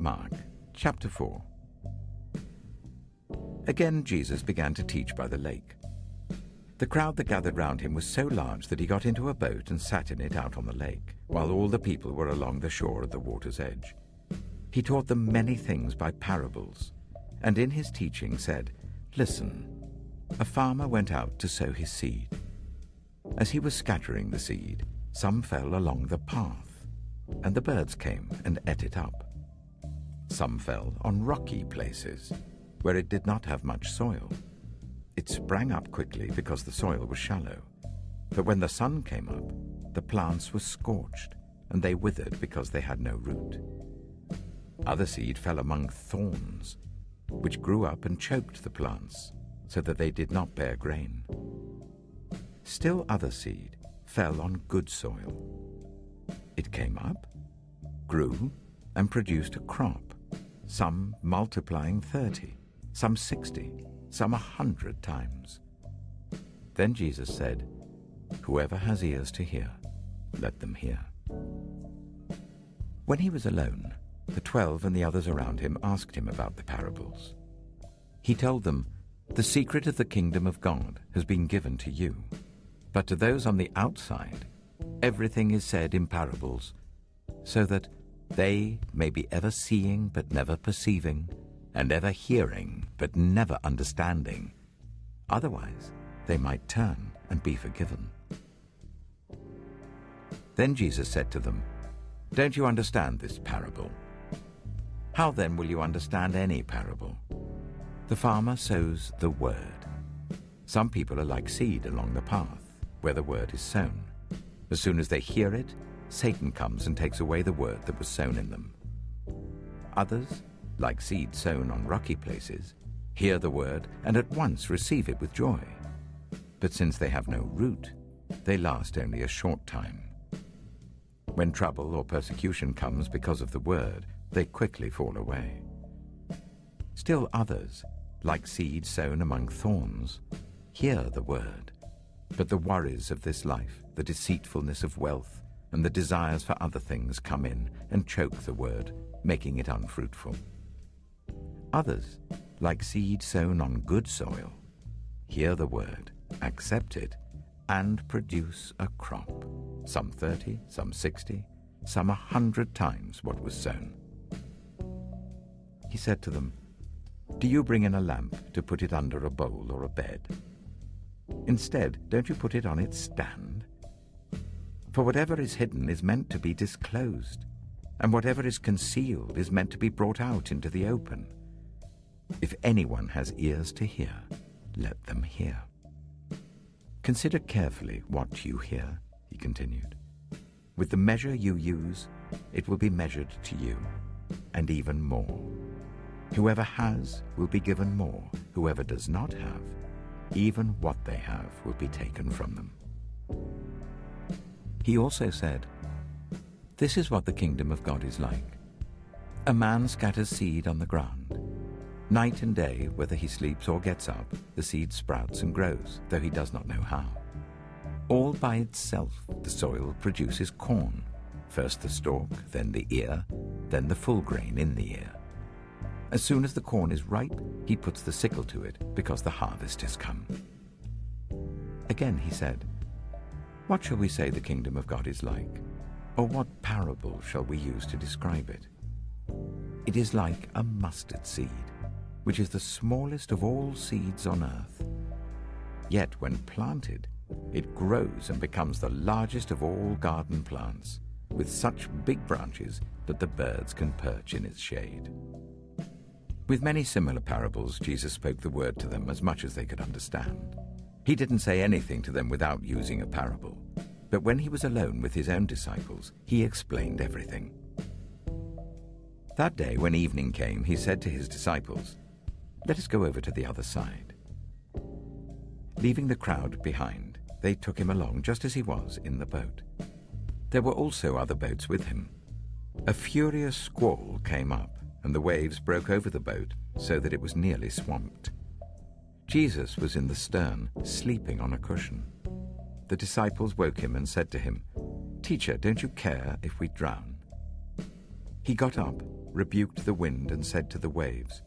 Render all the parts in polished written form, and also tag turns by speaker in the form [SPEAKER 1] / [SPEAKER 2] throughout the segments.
[SPEAKER 1] Mark, chapter 4. Again Jesus began to teach by the lake. The crowd that gathered round him was so large that he got into a boat and sat in it out on the lake, while all the people were along the shore at the water's edge. He taught them many things by parables, and in his teaching said, "Listen, a farmer went out to sow his seed. As he was scattering the seed, some fell along the path, and the birds came and ate it up. Some fell on rocky places, where it did not have much soil. It sprang up quickly because the soil was shallow. But when the sun came up, the plants were scorched, and they withered because they had no root. Other seed fell among thorns, which grew up and choked the plants, so that they did not bear grain. Still other seed fell on good soil. It came up, grew, and produced a crop, some multiplying 30, some 60, some 100 times. Then Jesus said, "Whoever has ears to hear, let them hear." When he was alone, the 12 and the others around him asked him about the parables. He told them, "The secret of the kingdom of God has been given to you, but to those on the outside, everything is said in parables, so that they may be ever seeing but never perceiving, and ever hearing but never understanding. Otherwise, they might turn and be forgiven." Then Jesus said to them, "Don't you understand this parable? How then will you understand any parable? The farmer sows the word. Some people are like seed along the path, where the word is sown. As soon as they hear it, Satan comes and takes away the word that was sown in them. Others, like seed sown on rocky places, hear the word and at once receive it with joy. But since they have no root, they last only a short time. When trouble or persecution comes because of the word, they quickly fall away. Still others, like seed sown among thorns, hear the word, but the worries of this life, the deceitfulness of wealth, and the desires for other things come in and choke the word, making it unfruitful. Others, like seed sown on good soil, hear the word, accept it, and produce a crop, some 30, some 60, some 100 times what was sown." He said to them, "Do you bring in a lamp to put it under a bowl or a bed? Instead, don't you put it on its stand? For whatever is hidden is meant to be disclosed, and whatever is concealed is meant to be brought out into the open. If anyone has ears to hear, let them hear. Consider carefully what you hear," he continued. "With the measure you use, it will be measured to you, and even more. Whoever has will be given more. Whoever does not have, even what they have will be taken from them." He also said, "This is what the kingdom of God is like. A man scatters seed on the ground. Night and day, whether he sleeps or gets up, the seed sprouts and grows, though he does not know how. All by itself, the soil produces corn, first the stalk, then the ear, then the full grain in the ear. As soon as the corn is ripe, he puts the sickle to it, because the harvest has come." Again he said, "What shall we say the kingdom of God is like? Or what parable shall we use to describe it? It is like a mustard seed, which is the smallest of all seeds on earth. Yet when planted, it grows and becomes the largest of all garden plants, with such big branches that the birds can perch in its shade." With many similar parables, Jesus spoke the word to them as much as they could understand. He didn't say anything to them without using a parable, but when he was alone with his own disciples, he explained everything. That day, when evening came, he said to his disciples, "Let us go over to the other side." Leaving the crowd behind, they took him along just as he was in the boat. There were also other boats with him. A furious squall came up, and the waves broke over the boat so that it was nearly swamped. Jesus was in the stern, sleeping on a cushion. The disciples woke him and said to him, "Teacher, don't you care if we drown?" He got up, rebuked the wind and said to the waves,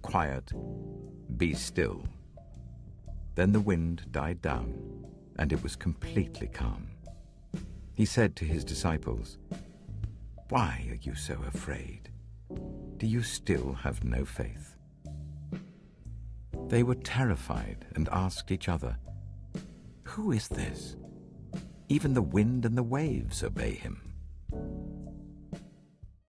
[SPEAKER 1] "Quiet, be still." Then the wind died down, and it was completely calm. He said to his disciples, "Why are you so afraid? Do you still have no faith?" They were terrified and asked each other, "Who is this? Even the wind and the waves obey him."